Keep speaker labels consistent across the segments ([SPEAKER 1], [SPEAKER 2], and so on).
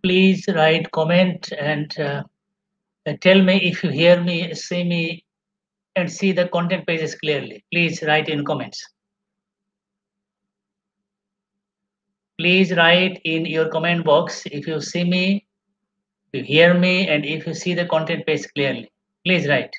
[SPEAKER 1] Please write comment and tell me if you hear me, see me, and see the content pages clearly. Please write in comments. Please write in your comment box if you see me, if you hear me, and if you see the content page clearly. Please write.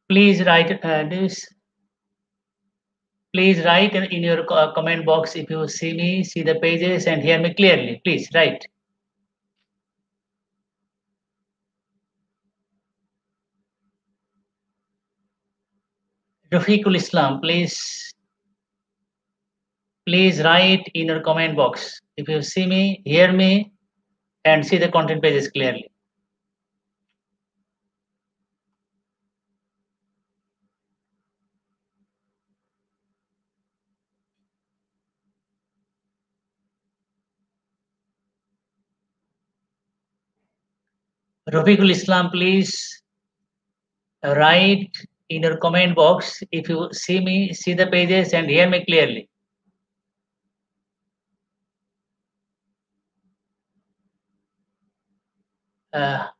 [SPEAKER 1] Please write this. Please write in your comment box if you see me, see the pages, and hear me clearly. Please write. Rafiqul Islam, please write in your comment box if you see me, hear me, and see the content pages clearly. Rafiqul Islam, please write in your comment box if you see me, see the pages, and hear me clearly. Hasif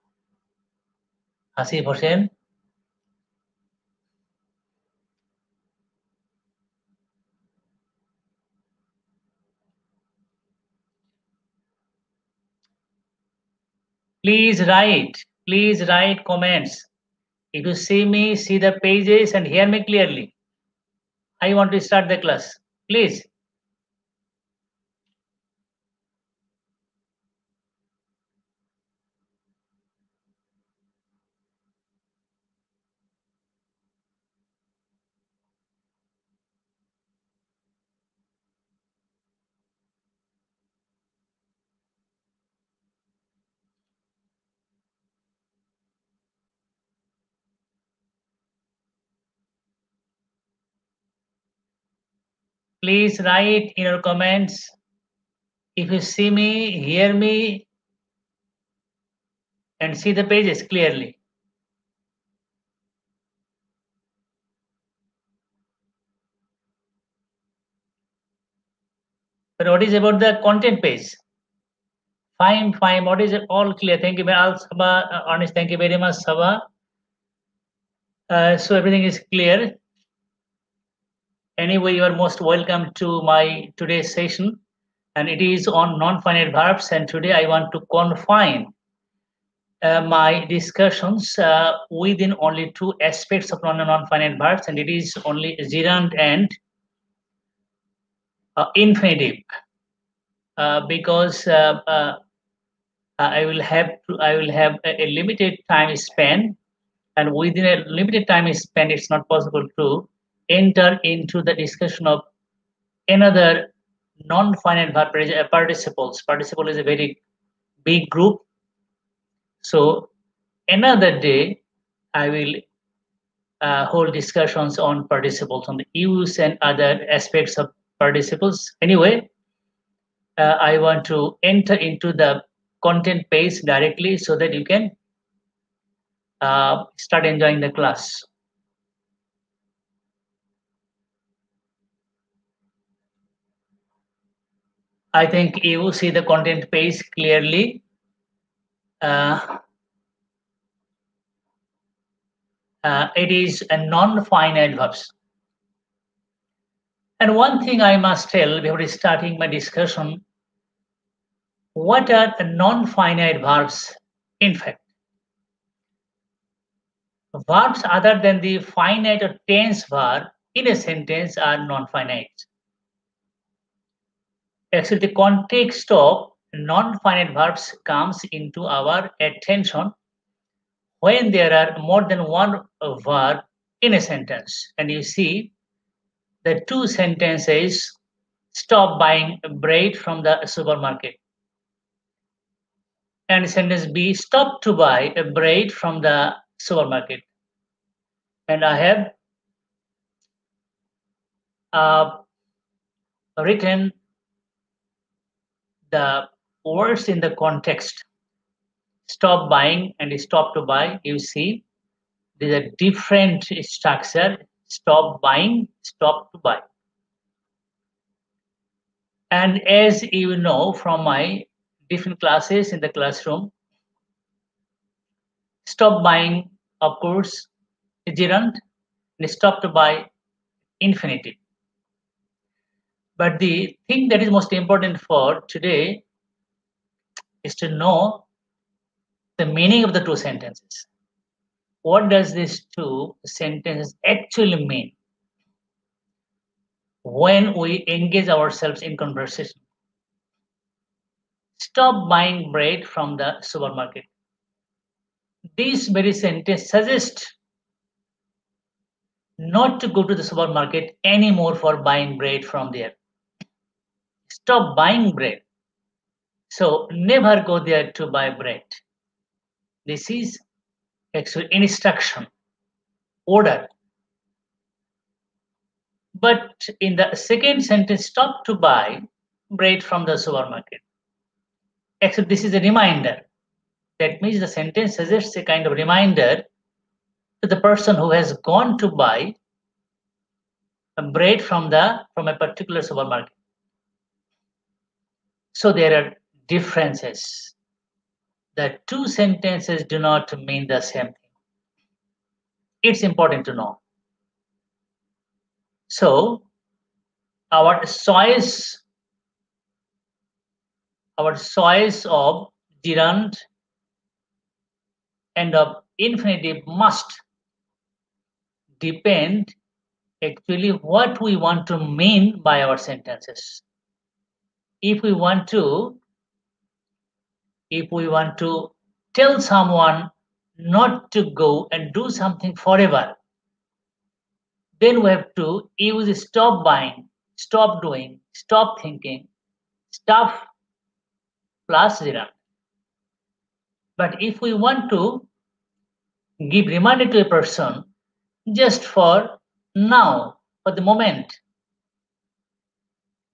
[SPEAKER 1] Hussain. Please write comments. If you see me, see the pages, and hear me clearly. I want to start the class. Please. Please write in your comments if you see me, hear me, and see the pages clearly. But what is about the content page? Fine. What is it? All clear. Thank you, Sabha. Honest, thank you very much, Sabha. So everything is clear. Anyway, you are most welcome to my today's session, and it is on non-finite verbs. And today I want to confine my discussions within only two aspects of non-finite verbs, and it is only gerund and infinitive, because I will have a limited time span, and within a limited time span, it's not possible to enter into the discussion of another non-finite verb participles. Participle is a very big group, so another day I will hold discussions on participles, on the use and other aspects of participles. Anyway, I want to enter into the content page directly so that you can start enjoying the class. I think you see the content page clearly. It is a non-finite verbs. And one thing I must tell before starting my discussion, what are non-finite verbs? In fact, verbs other than the finite or tense verb in a sentence are non-finite. Actually, the context of non-finite verbs comes into our attention when there are more than one verb in a sentence. And you see the two sentences: stop buying bread from the supermarket. And sentence B, stop to buy a bread from the supermarket. And I have uh, written the words in the context. Stop buying and stop to buy. You see, there's a different structure. Stop buying, stop to buy. And as you know from my different classes in the classroom, stop buying, of course, gerund, and stop to buy, infinitive. But the thing that is most important for today is to know the meaning of the two sentences. What does these two sentences actually mean when we engage ourselves in conversation? Stop buying bread from the supermarket. This very sentence suggests not to go to the supermarket anymore for buying bread from there. Stop buying bread. So never go there to buy bread. This is actually instruction, order. But in the second sentence, stop to buy bread from the supermarket. Actually, this is a reminder. That means the sentence suggests a kind of reminder to the person who has gone to buy a bread from a particular supermarket. So there are differences. The two sentences do not mean the same thing. It's important to know. So our choice of gerund and of infinitive must depend actually what we want to mean by our sentences. If we want to tell someone not to go and do something forever, then we have to use stop buying, stop doing, stop thinking, stuff plus gerund. But if we want to give reminder to a person just for now, for the moment,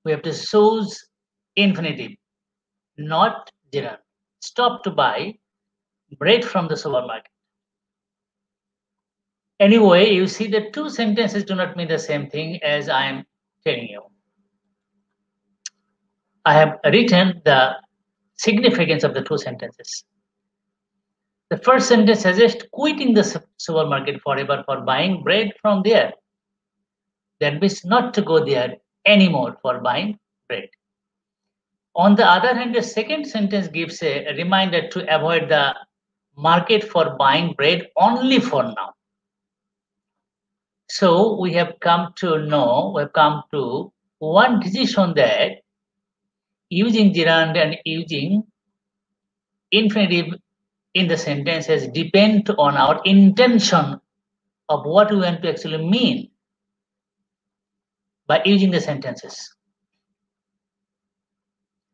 [SPEAKER 1] we have to choose infinitive, not gerund. Stop to buy bread from the supermarket. Anyway, you see the two sentences do not mean the same thing as I am telling you. I have written the significance of the two sentences. The first sentence suggests quitting the supermarket forever for buying bread from there. That means not to go there anymore for buying bread. On the other hand, the second sentence gives a reminder to avoid the market for buying bread only for now. So we have come to one decision that using gerund and using infinitive in the sentences depend on our intention of what we want to actually mean by using the sentences.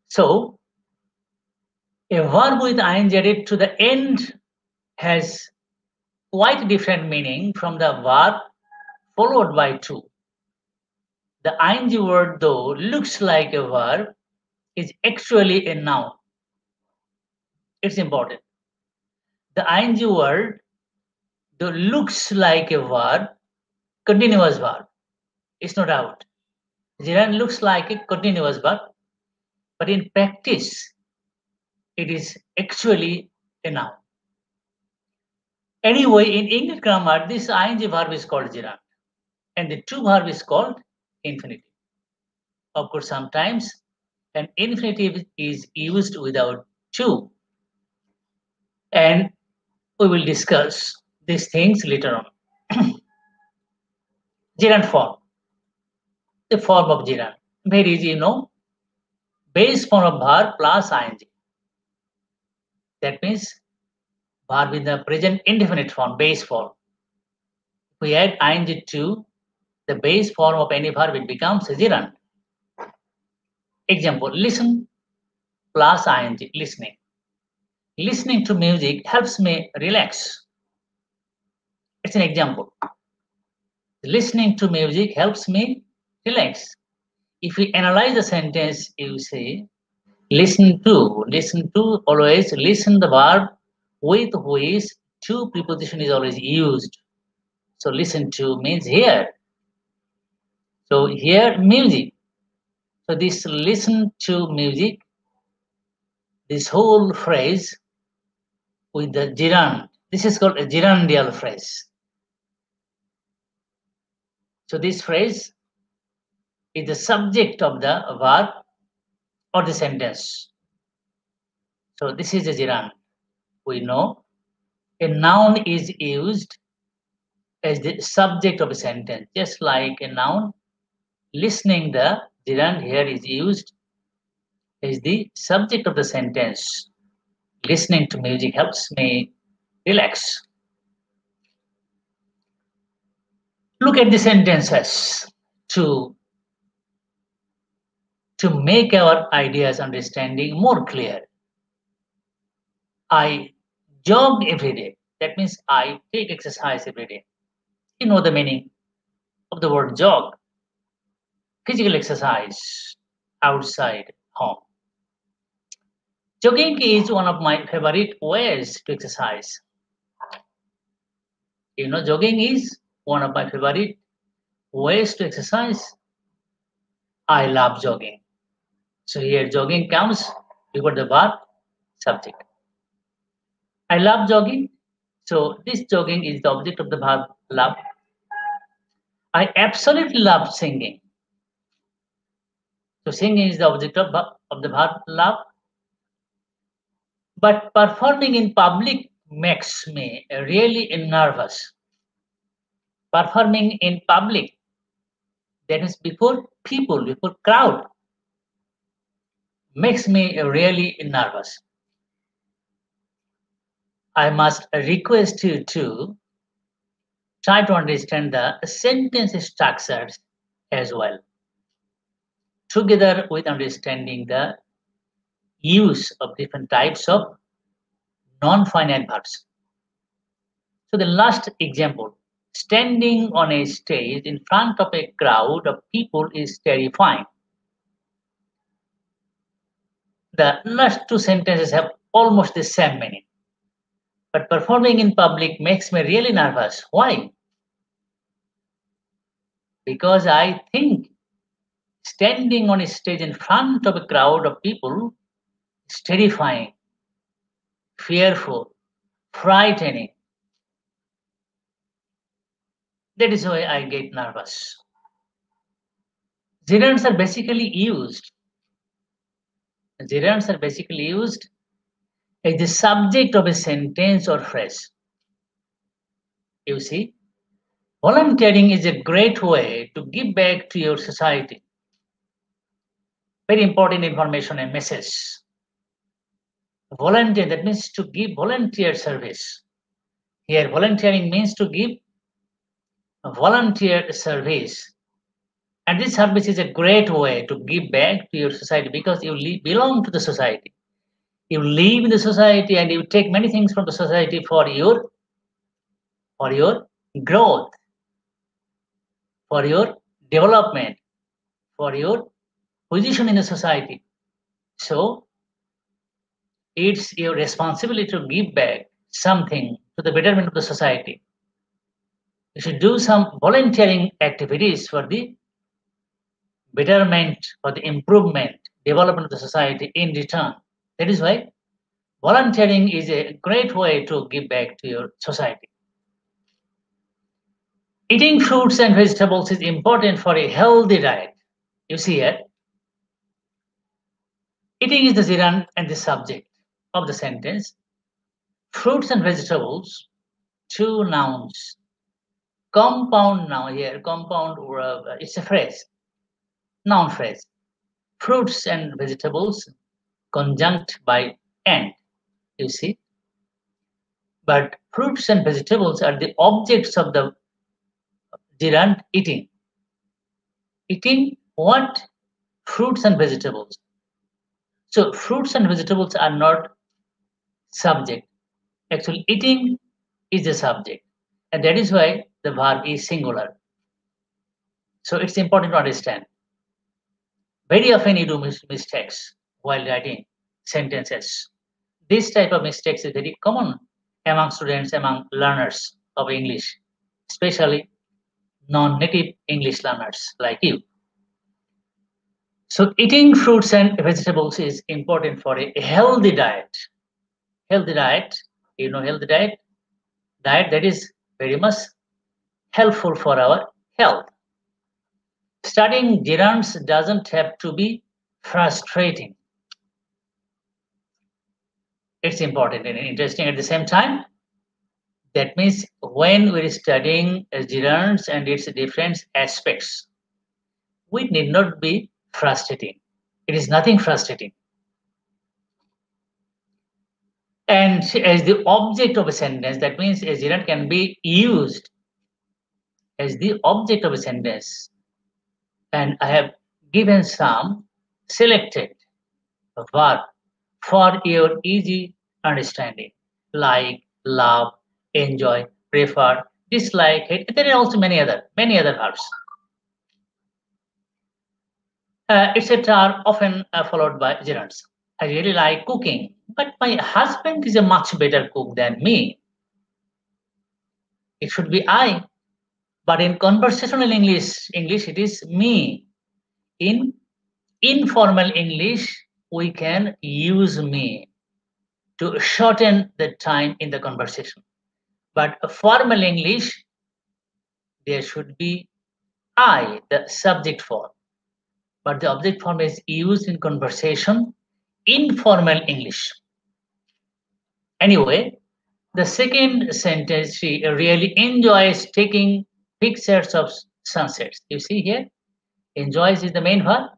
[SPEAKER 1] So a verb with ing added to the end has quite different meaning from the verb followed by to. The ing word, though looks like a verb, is actually a noun. It's important. The ing word, though looks like a verb, continuous verb. It's no doubt. Gerund looks like a continuous verb, but in practice, it is actually a noun. Anyway, in English grammar, this ing verb is called gerund, and the to verb is called infinitive. Of course, sometimes an infinitive is used without to, and we will discuss these things later on. Gerund form. The form of gerund. Very easy, you know. base form of verb plus ing. That means verb in the present indefinite form, base form. If we add ing to the base form of any verb, it becomes a gerund. Example, listen plus ing, listening. Listening to music helps me relax. It's an example. Listening to music helps me relax. If we analyze the sentence, you say, listen to, always listen the verb with which to preposition is always used. So listen to means hear. So hear music. So this listen to music, this whole phrase with the gerund, this is called a gerundial phrase. So this phrase is the subject of the verb or the sentence. So this is a gerund. We know a noun is used as the subject of a sentence, just like a noun. Listening, the gerund here is used as the subject of the sentence. Listening to music helps me relax. Look at the sentences to make our ideas understanding more clear. I jog every day. That means I take exercise every day. You know the meaning of the word jog. Physical exercise outside home. Jogging is one of my favorite ways to exercise. You know, jogging is one of my favorite ways to exercise. I love jogging. So here jogging comes before the verb subject. I love jogging. So this jogging is the object of the verb love. I absolutely love singing. So singing is the object of the verb love. But performing in public makes me really nervous. Performing in public, that is before people, before crowd, makes me really nervous. I must request you to try to understand the sentence structures as well, together with understanding the use of different types of non-finite verbs. So the last example, standing on a stage in front of a crowd of people is terrifying. The last two sentences have almost the same meaning. But performing in public makes me really nervous. Why? Because I think standing on a stage in front of a crowd of people is terrifying, fearful, frightening. That is why I get nervous. Gerunds are basically used. Gerunds are basically used as the subject of a sentence or phrase. You see, volunteering is a great way to give back to your society. Very important information and message. Volunteer, that means to give volunteer service. Here, volunteering means to give volunteer service. And this service is a great way to give back to your society because you belong to the society. You live in the society and you take many things from the society for your growth, for your development, for your position in the society. So it's your responsibility to give back something to the betterment of the society. You should do some volunteering activities for the betterment, for the improvement, development of the society in return. That is why volunteering is a great way to give back to your society. Eating fruits and vegetables is important for a healthy diet. You see here, eating is the gerund and the subject of the sentence. Fruits and vegetables, two nouns. Compound noun here, compound, it's a phrase, noun phrase. fruits and vegetables conjunct by and, you see. But fruits and vegetables are the objects of the gerund eating. Eating what? Fruits and vegetables. So fruits and vegetables are not subject. Actually, eating is the subject. And that is why the verb is singular. So it's important to understand. Very often you do mistakes while writing sentences. This type of mistakes is very common among students, among learners of English, especially non-native English learners like you. So eating fruits and vegetables is important for a healthy diet. Healthy diet, healthy diet? Diet that is very much helpful for our health. Studying gerunds doesn't have to be frustrating. It's important and interesting at the same time. That means when we're studying gerunds and its different aspects, we need not be frustrating. It is nothing frustrating. And as the object of a sentence, that means a gerund can be used as the object of a sentence. And I have given some selected verb for your easy understanding, like, love, enjoy, prefer, dislike, hate. There are also many other verbs. Etc. are often followed by gerunds. I really like cooking, but my husband is a much better cook than me. It should be I, but in conversational English it is me. In informal English, we can use me to shorten the time in the conversation. But formal English, there should be I, the subject form. But the object form is used in conversation, informal English. Anyway, the second sentence, she really enjoys taking pictures of sunsets. You see here, enjoys is the main verb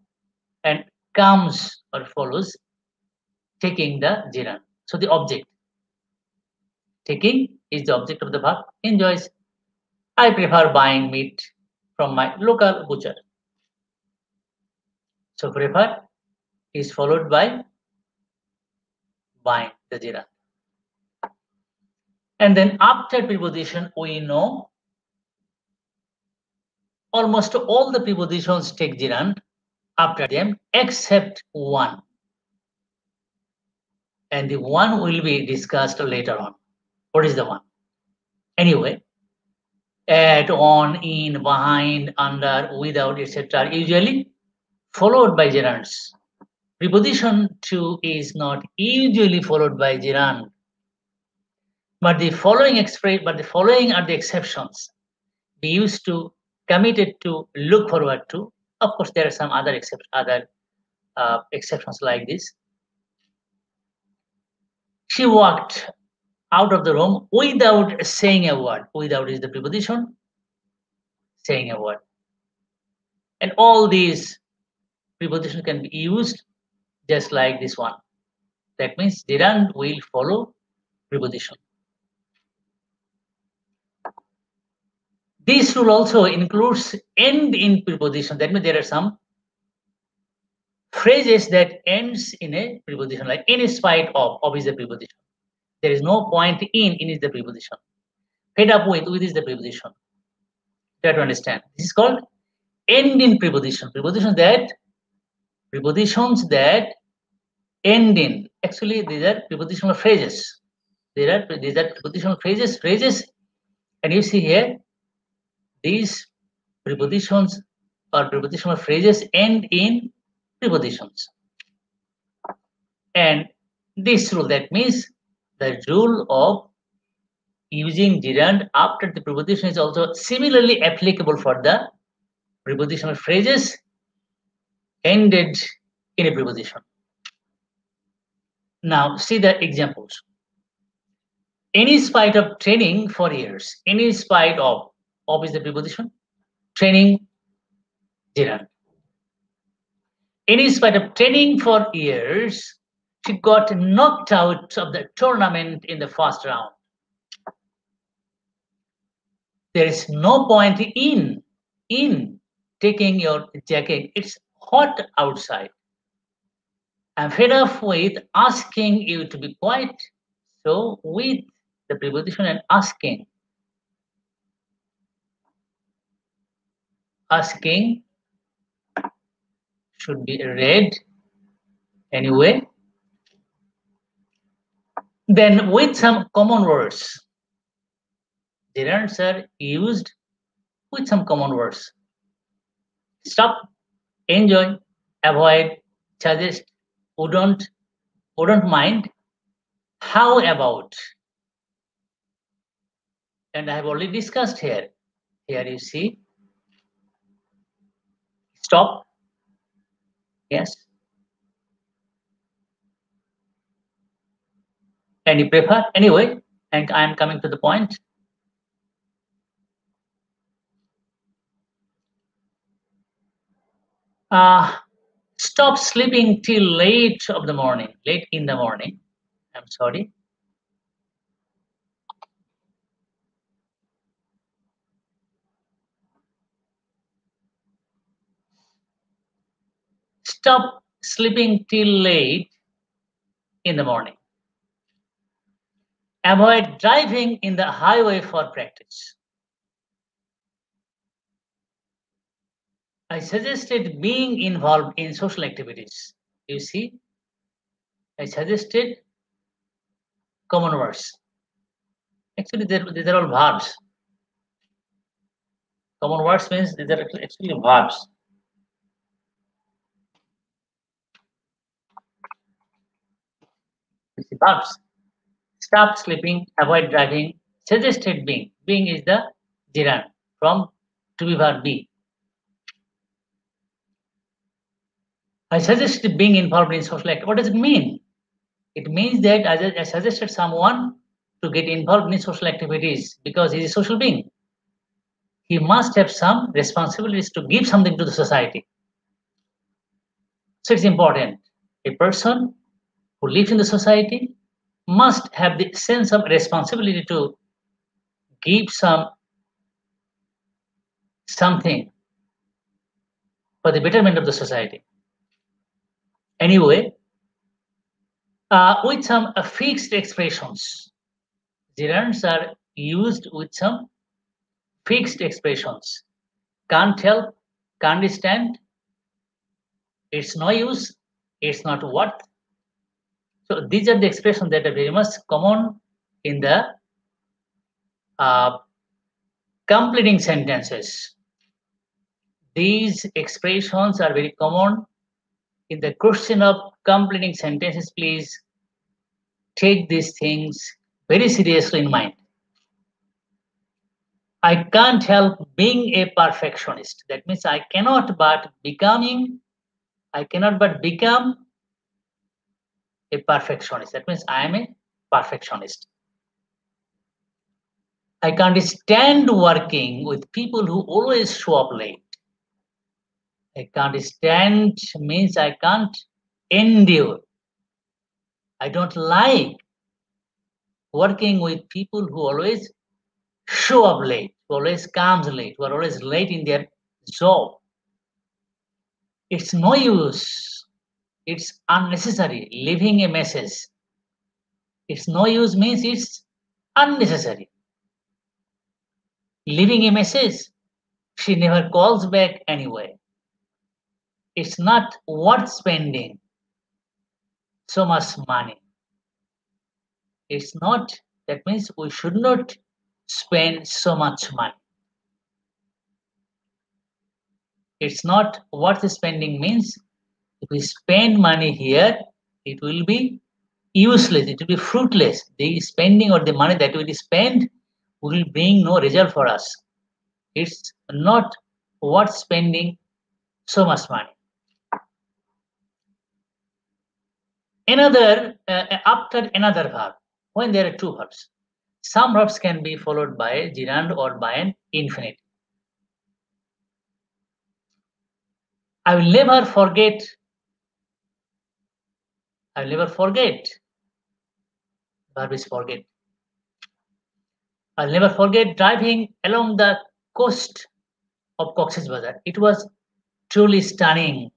[SPEAKER 1] and comes or follows taking the gerund. So the object. Taking is the object of the verb. Enjoys. I prefer buying meat from my local butcher. So prefer is followed by buying the gerund. And then after preposition, we know almost all the prepositions take gerund after them except one. And the one will be discussed later on. What is the one? Anyway, at, on, in, behind, under, without, etc. usually followed by gerunds. Preposition to is not usually followed by gerund. But the following are the exceptions. We used to committed to look forward to. Of course, there are some other exceptions like this. She walked out of the room without saying a word. Without is the preposition, saying a word. And all these prepositions can be used just like this one. That means gerund will follow preposition. This rule also includes end in preposition. That means there are some phrases that ends in a preposition, like in spite of is the preposition. There is no point in is the preposition. Fed up with is the preposition. Try to understand. This is called end in preposition. Prepositions that end in. Actually, these are prepositional phrases. These are prepositional phrases, and you see here, these prepositions or prepositional phrases end in prepositions. And this rule, that means the rule of using gerund after the preposition is also similarly applicable for the prepositional phrases ended in a preposition. Now see the examples. In spite of training for years, in spite of is the preposition, training gerund. In spite of training for years, she got knocked out of the tournament in the first round. There is no point in taking your jacket. It's hot outside. I'm fed up with asking you to be quiet. So with the preposition and asking should be read anyway. Then with some common words. Gerunds are used with some common words. Stop, enjoy, avoid, suggest, wouldn't mind. How about? And I have already discussed here. Here you see. Stop. Yes. And you prefer? Anyway, and I am coming to the point. Stop sleeping till late in the morning. I'm sorry. Stop sleeping till late in the morning. Avoid driving in the highway for practice. I suggested being involved in social activities. You see, I suggested common words. Actually, these are all verbs. Common words means these are actually verbs. You see, verbs. Stop sleeping, avoid driving, suggested being. Being is the gerund from to be verb be. I suggested being involved in social activity. What does it mean? It means that I suggested someone to get involved in social activities because he is a social being. He must have some responsibilities to give something to the society. So it's important. A person who lives in the society must have the sense of responsibility to give something for the betterment of the society. Anyway, with some fixed expressions. Gerunds are used with some fixed expressions. Can't help, can't stand, it's no use, it's not worth. So these are the expressions that are very much common in the completing sentences. These expressions are very common in the question of completing sentences. Please take these things very seriously in mind. I can't help being a perfectionist. That means I cannot but become a perfectionist. That means I am a perfectionist. I can't stand working with people who always show up late. I can't stand means I can't endure. I don't like working with people who always show up late, who always comes late, who are always late in their job. It's no use. It's unnecessary. Leaving a message. It's no use means it's unnecessary. Leaving a message. She never calls back anyway. It's not worth spending so much money. It's not, that means we should not spend so much money. It's not worth spending means if we spend money here, it will be useless, it will be fruitless. The spending or the money that we spend will bring no result for us. It's not worth spending so much money. After another verb, when there are two verbs, some verbs can be followed by a gerund or by an infinitive. I will never forget I'll never forget. Verb is forget. I'll never forget driving along the coast of Cox's Bazar. It was truly stunning,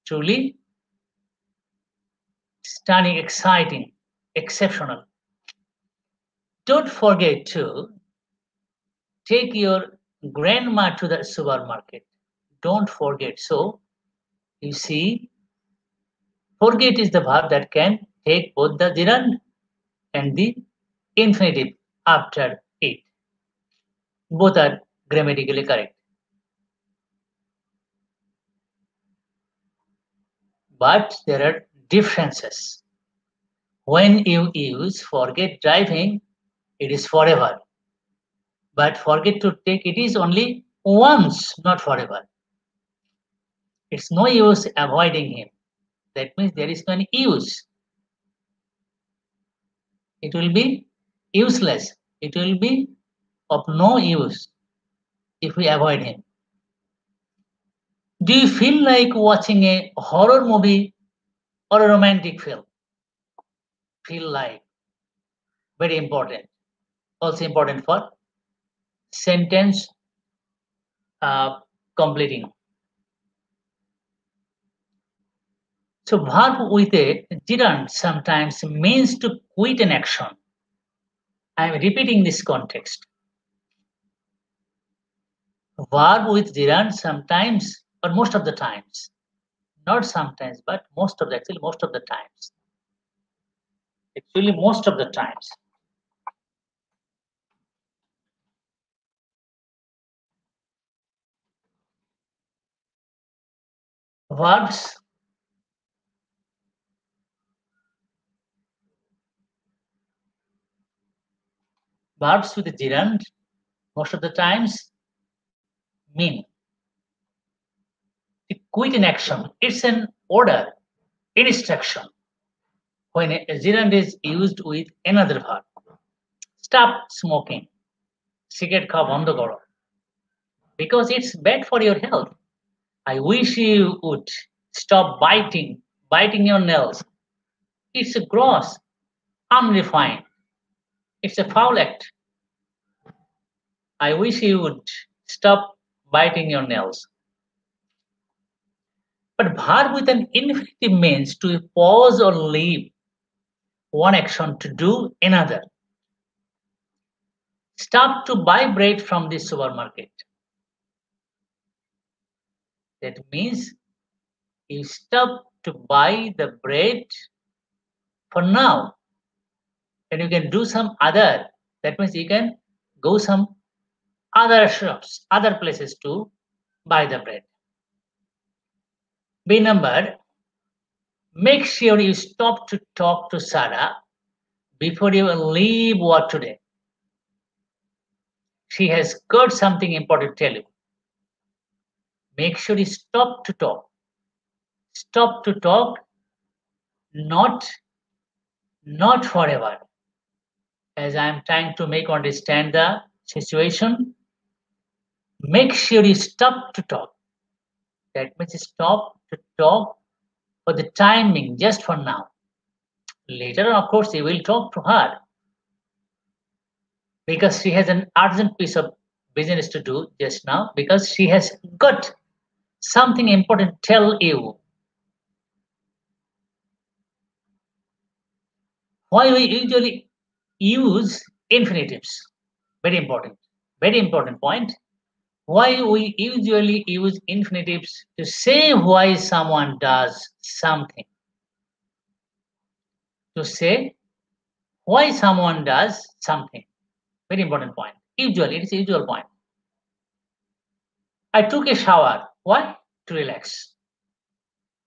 [SPEAKER 1] truly stunning, exciting, exceptional. Don't forget to take your grandma to the supermarket. Don't forget. So, you see, forget is the verb that can take both the gerund and the infinitive after it. Both are grammatically correct. But there are differences. When you use forget driving, it is forever. But forget to take, it is only once, not forever. It's no use avoiding him. That means there is no use. It will be useless. It will be of no use if we avoid him. Do you feel like watching a horror movie or a romantic film? Feel like. Very important. Also important for sentence completing. So verb with a gerund sometimes means to quit an action. I am repeating this context. Verb with gerund sometimes or most of the times, not sometimes, but most of the times. Actually, most of the times. Verbs with the gerund most of the times mean to quit an action. It's an order, instruction. When a gerund is used with another verb, stop smoking, cigarette খাওয়া বন্ধ করো, because it's bad for your health. I wish you would stop biting your nails. It's a gross, unrefined. It's a foul act. I wish you would stop biting your nails. But verb with an infinitive means to pause or leave one action to do another. Stop to buy bread from the supermarket. That means you stop to buy the bread for now. And you can do some other. That means you can go some other shops, other places to buy the bread. B number, make sure you stop to talk to Sarah before you leave work today. She has got something important to tell you. Make sure you stop to talk. Stop to talk, not forever. As I am trying to make understand the situation, make sure you stop to talk. That means stop to talk for the timing, just for now. Later, of course, you will talk to her because she has an urgent piece of business to do just now, because she has got something important to tell you. Why we usually use infinitives? Very important point. Why we usually use infinitives to say why someone does something. To say why someone does something. Very important point. Usually, it's a usual point. I took a shower. Why? To relax.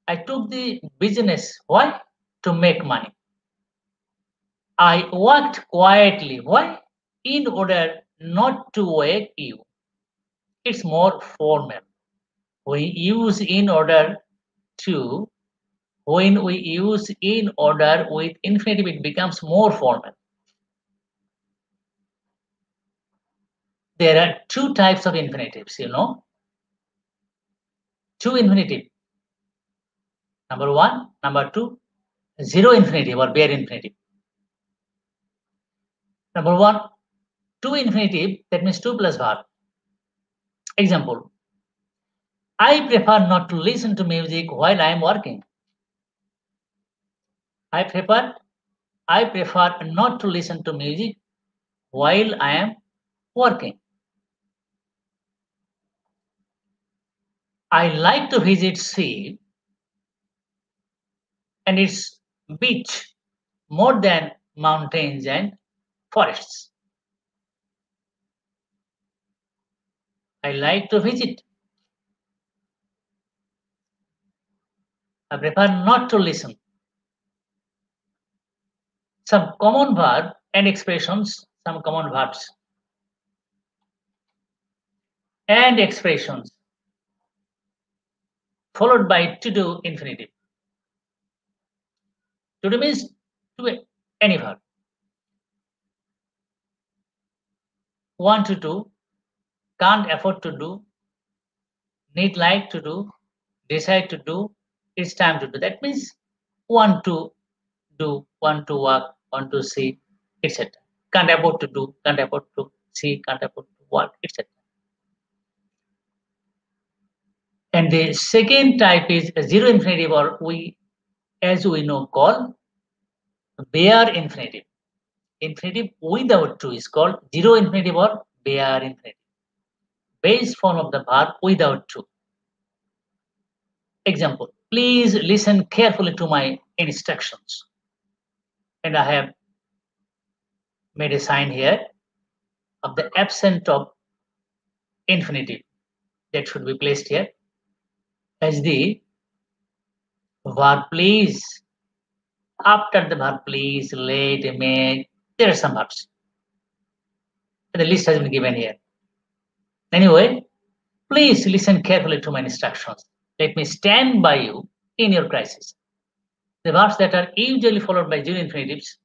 [SPEAKER 1] I took the business. Why? To make money. I worked quietly. Why? In order not to wake you. It's more formal. We use in order to. When we use in order with infinitive, it becomes more formal. There are two types of infinitives, you know. Two infinitive. Number one, number two, zero infinitive or bare infinitive. Number one, two infinitive, that means two plus verb. Example, I prefer not to listen to music while I am working. I prefer not to listen to music while I am working. I like to visit sea and its beach more than mountains and forests. I like to visit. I prefer not to listen. Some common verb and expressions, some common verbs and expressions followed by to do infinitive. To do means to any verb. Want to do, can't afford to do, need like to do, decide to do, it's time to do. That means want to do, want to work, want to see, etc. Can't afford to do, can't afford to see, can't afford to work, etc. And the second type is a zero infinitive, or as we know, call bare infinitive. Infinitive without to is called zero infinitive or bare infinitive. Base form of the verb without to. Example, please listen carefully to my instructions. And I have made a sign here of the absent of infinitive that should be placed here as the verb please. After the verb please, let, may, there are some verbs. And the list has been given here. Anyway, please listen carefully to my instructions. Let me stand by you in your crisis. The verbs that are usually followed by zero infinitives.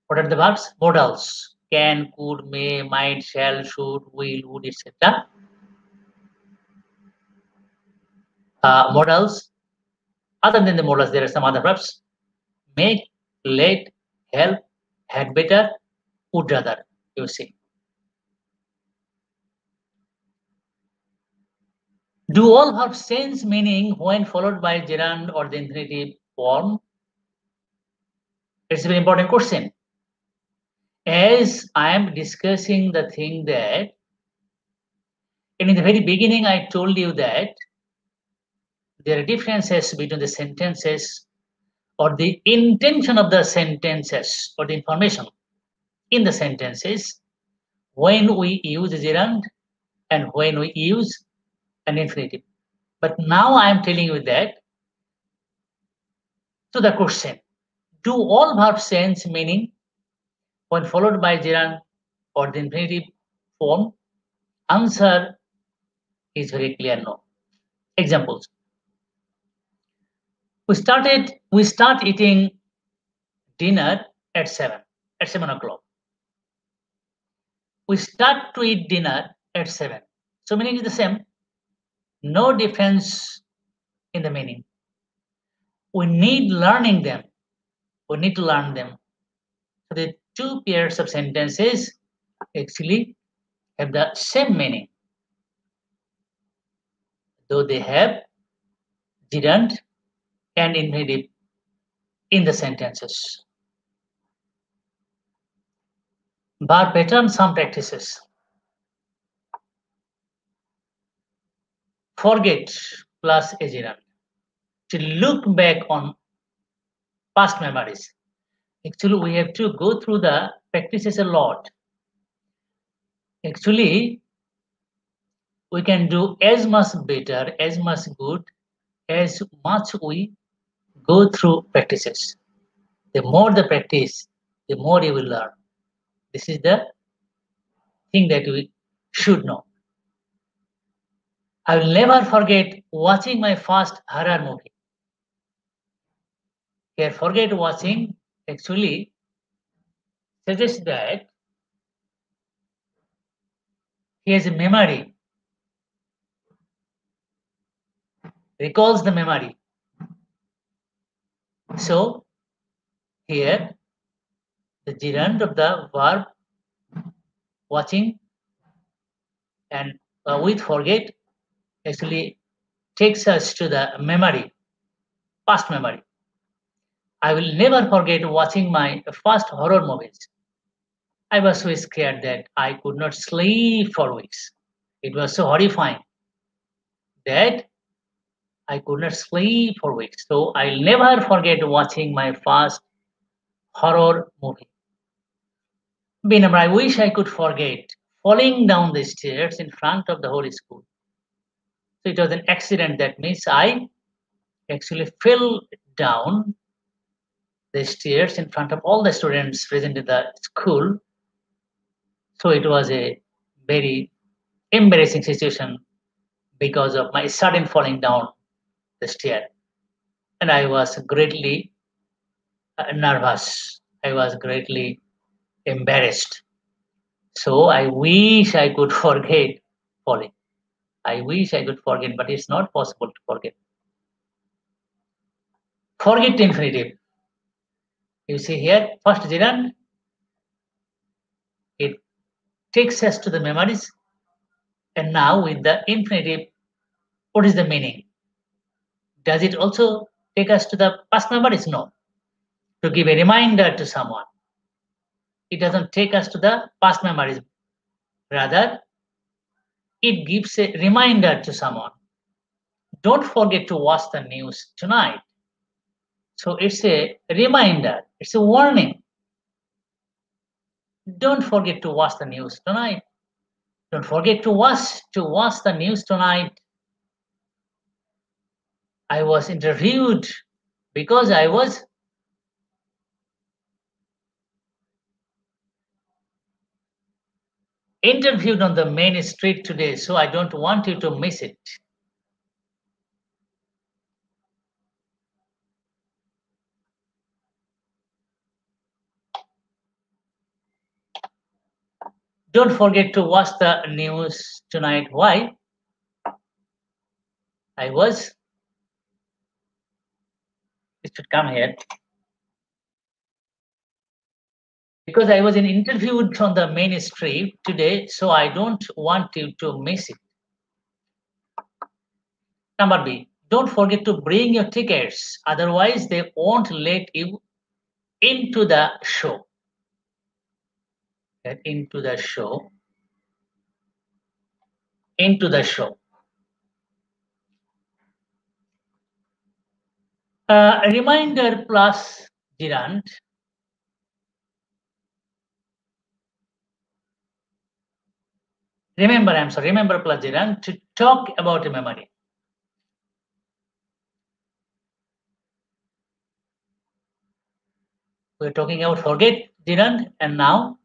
[SPEAKER 1] What are the verbs? Modals. Can, could, may, might, shall, should, will, would, etc. Modals. Other than the modals, there are some other verbs. Make, let, help, had better, would rather, you see. Do all verbs change meaning when followed by gerund or the infinitive form? It's a very important question. As I am discussing the thing that, and in the very beginning, I told you that there are differences between the sentences or the intention of the sentences or the information in the sentences when we use gerund and when we use an infinitive. But now I am telling you that to the question, do all verbs change meaning when followed by gerund or the infinitive form? Answer is very clear no. Examples. We start eating dinner at 7 o'clock. We start to eat dinner at 7. So meaning is the same. No difference in the meaning. We need learning them. We need to learn them. So the two pairs of sentences actually have the same meaning, though they have gerund and infinitive in the sentences. Verb pattern, some practices. Forget plus a gerund. To look back on past memories. Actually, we have to go through the practices a lot. Actually, we can do as much better, as much good, as much we go through practices. The more the practice, the more you will learn. This is the thing that we should know. I will never forget watching my first horror movie. Here, forget watching actually suggests that he has a memory, recalls the memory. So here the gerund of the verb watching and with forget actually takes us to the memory, past memory. I will never forget watching my first horror movies. I was so scared that I could not sleep for weeks. It was so horrifying that I could not sleep for weeks. So I'll never forget watching my first horror movie. Binamra, I wish I could forget falling down the stairs in front of the whole school. So it was an accident. That means I actually fell down the stairs in front of all the students present in the school. So it was a very embarrassing situation because of my sudden falling down the stair. And I was greatly nervous. I was greatly embarrassed. So I wish I could forget falling. I wish I could forget, but it's not possible to forget. Forget infinitive. You see here, first gerund, it takes us to the memories. And now with the infinitive, what is the meaning? Does it also take us to the past memories? No. To give a reminder to someone. It doesn't take us to the past memories. Rather, it gives a reminder to someone. Don't forget to watch the news tonight. So it's a reminder, it's a warning. Don't forget to watch the news tonight. Don't forget to watch the news tonight. I was interviewed because I was interviewed on the main street today, so I don't want you to miss it. Don't forget to watch the news tonight. Why? I was, it should come here. Because I was interviewed on the main street today, so I don't want you to miss it. Number B, don't forget to bring your tickets, otherwise they won't let you into the show. Get into the show. Into the show. A reminder plus gerund. Remember plus gerund to talk about a memory. We're talking about forget gerund, and now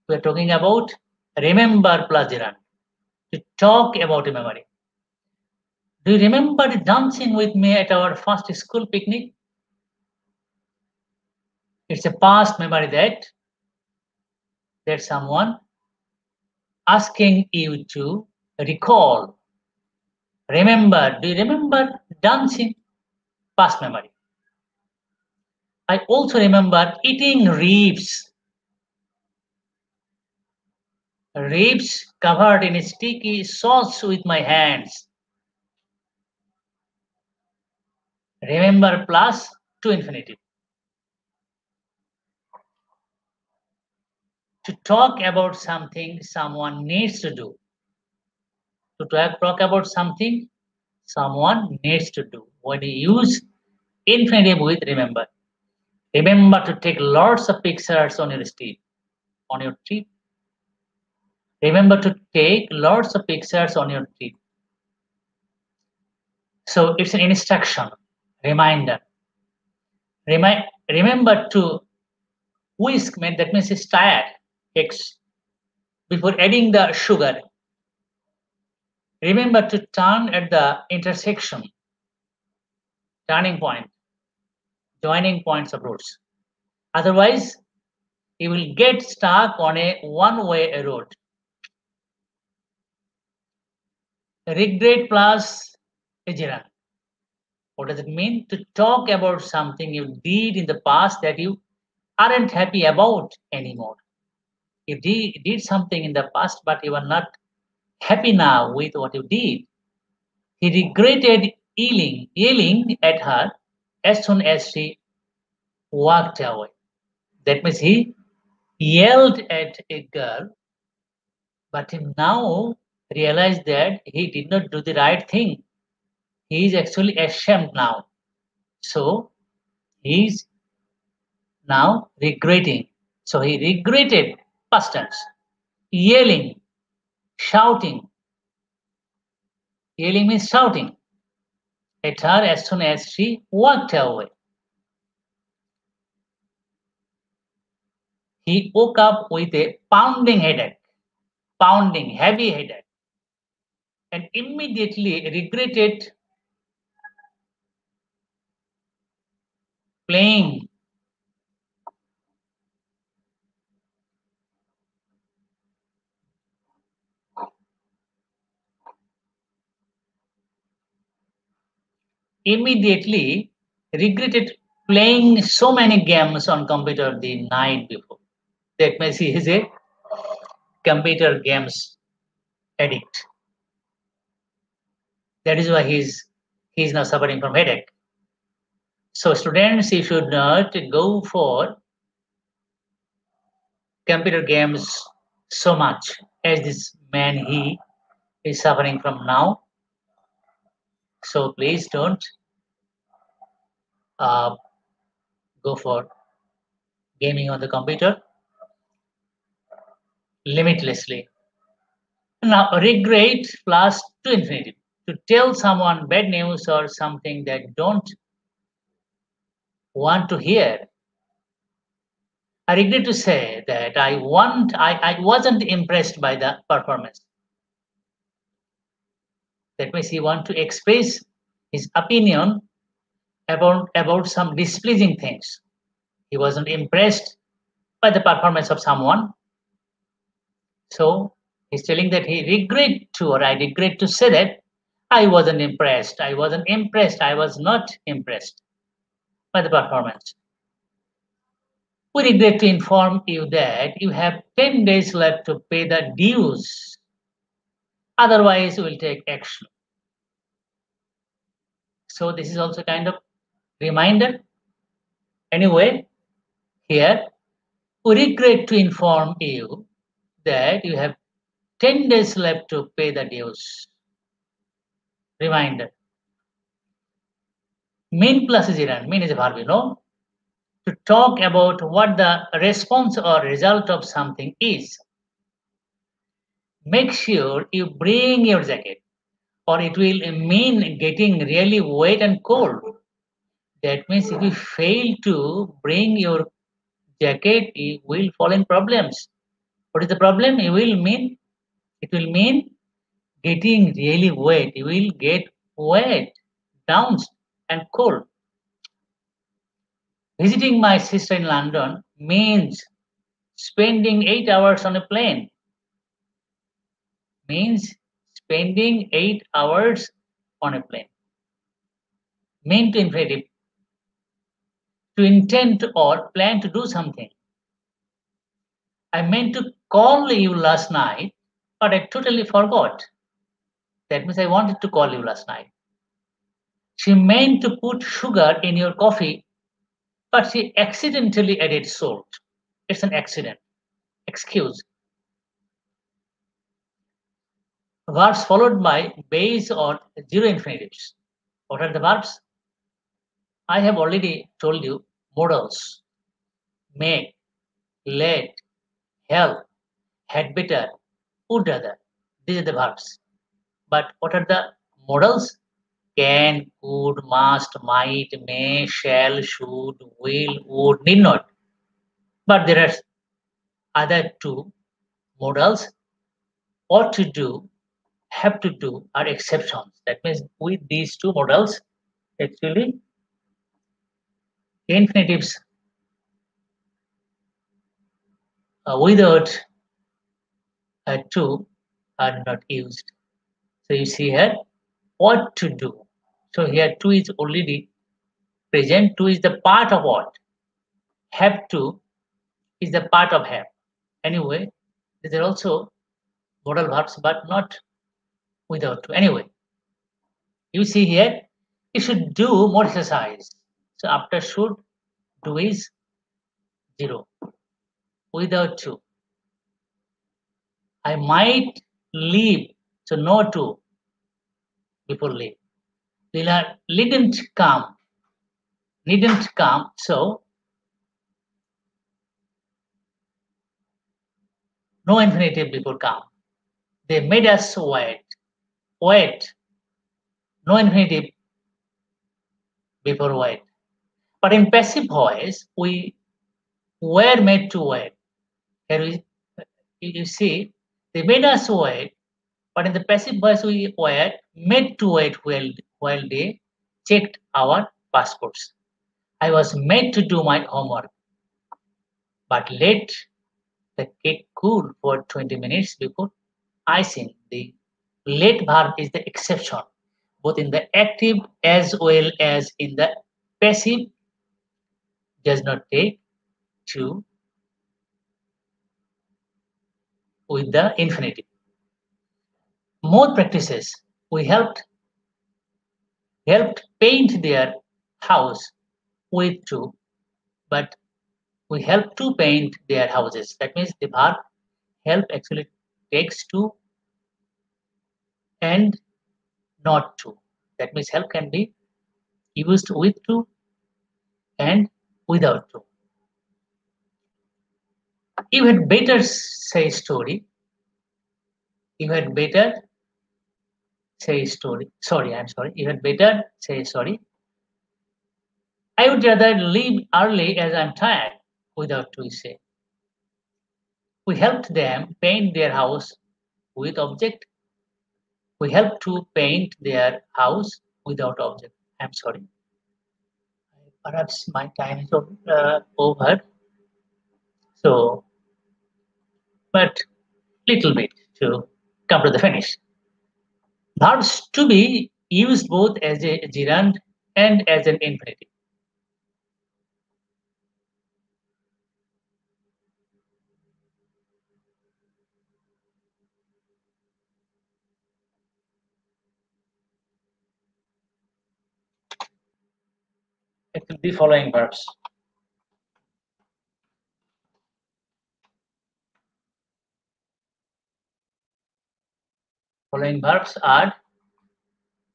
[SPEAKER 1] we're talking about remember plus gerund to talk about a memory. Do you remember dancing with me at our first school picnic? It's a past memory that someone asking you to recall. Remember, do you remember dancing? Past memory. I also remember eating ribs. Ribs covered in sticky sauce with my hands. Remember plus to infinitive. To talk about something someone needs to do. To talk about something someone needs to do. When you use infinitive with remember. Remember to take lots of pictures on your trip. On your trip. Remember to take lots of pictures on your trip. So it's an instruction, reminder. Remember to whisk, man, that means it's tired. X. Before adding the sugar. Remember to turn at the intersection, turning point, joining points of roads. Otherwise, you will get stuck on a one-way road. Regret plus gerund. What does it mean? To talk about something you did in the past that you aren't happy about anymore. You did something in the past, but you are not happy now with what you did. He regretted yelling at her as soon as she walked away. That means he yelled at a girl, but he now realized that he did not do the right thing. He is actually ashamed now. So he is now regretting. So he regretted past tense. Yelling, shouting. Yelling means shouting at her as soon as she walked away. He woke up with a pounding headache, pounding, heavy headache, and immediately regretted playing. Immediately regretted playing so many games on computer the night before. That means he is a computer games addict. That is why he's now suffering from headache. So students, you should not go for computer games so much as this man he is suffering from now. So please don't uh, go for gaming on the computer limitlessly. Now regret plus to infinitive. To tell someone bad news or something that don't want to hear. I regret to say that I wasn't impressed by the performance. That means he want to express his opinion about some displeasing things. He wasn't impressed by the performance of someone. So he's telling that he regret to, or I regret to say that I wasn't impressed. I wasn't impressed. I was not impressed by the performance. We regret to inform you that you have 10 days left to pay the dues. Otherwise, we will take action. So this is also kind of reminder. Anyway, here we regret to inform you that you have 10 days left to pay the dues. Reminder. Mean plus is gerund. Mean is a verb, to talk about what the response or result of something is. Make sure you bring your jacket, or it will mean getting really wet and cold. That means if you fail to bring your jacket, you will fall in problems. What is the problem? It will mean getting really wet. You will get wet, doused, and cold. Visiting my sister in London means spending 8 hours on a plane. Means spending 8 hours on a plane. Mean to infinitive. To intend or plan to do something. I meant to call you last night, but I totally forgot. That means I wanted to call you last night. She meant to put sugar in your coffee, but she accidentally added salt. It's an accident. Excuse. Verbs followed by base or zero infinitives. What are the verbs? I have already told you modals. Make, let, help, had better, would rather. These are the verbs. But what are the modals? Can, could, must, might, may, shall, should, will, would, need not. But there are other two modals. Ought to do, have to do are exceptions. That means with these two modals, actually, infinitives without to are not used. So you see here, what to do. So here to is already present. To is the part of what? Have to is the part of have. Anyway, these are also modal verbs, but not without to. Anyway, you see here, you should do more exercise. So after should, do is 0. Without to. I might leave. So no to before leave. Lila didn't come. Didn't come. So no infinitive before come. They made us wait. Wait. No infinitive before wait. But in passive voice, we were made to wait. Here you see, they made us wait, but in the passive voice, we were made to wait while they checked our passports. I was made to do my homework, but let the cake cool for 20 minutes before icing. The let verb is the exception, both in the active as well as in the passive, does not take to with the infinitive. More practices. We helped paint their house with to, but we help to paint their houses. That means the verb help actually takes to and not to. That means help can be used with to and without to. You had better say story. You had better say story. Sorry, I'm sorry. You had better say sorry. I would rather leave early as I'm tired. Without to say. We helped them paint their house with object. We helped to paint their house without object. I'm sorry. Perhaps my time is over. So, but little bit to come to the finish. Verbs to be used both as a gerund and as an infinitive. It will be following verbs. Following verbs are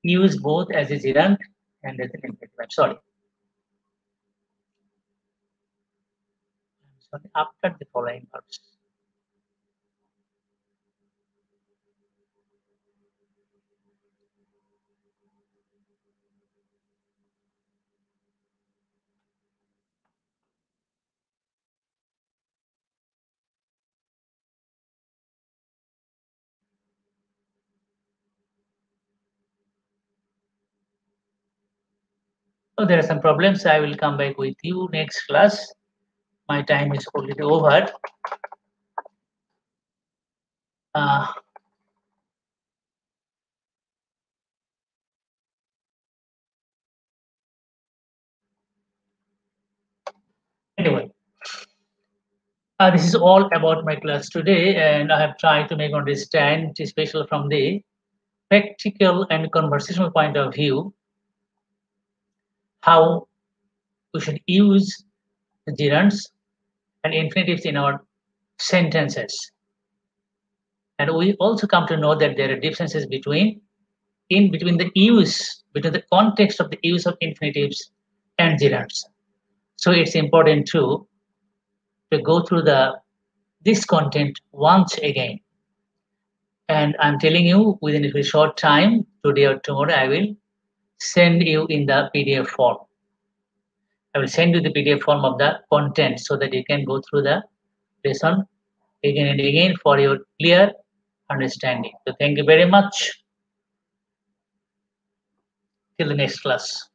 [SPEAKER 1] used both as a gerund and as an infinitive. I'm sorry. After the following verbs. So there are some problems. I will come back with you next class. My time is already over. Uh, anyway, this is all about my class today, and I have tried to make understand, especially from the practical and conversational point of view, how we should use the gerunds and infinitives in our sentences. And we also come to know that there are differences between the context of the use of infinitives and gerunds. So it's important to go through this content once again. And I'm telling you, within a very short time, today or tomorrow, I will send you in the PDF form. I will send you the PDF form of the content so that you can go through the lesson again and again for your clear understanding. So thank you very much. Till the next class.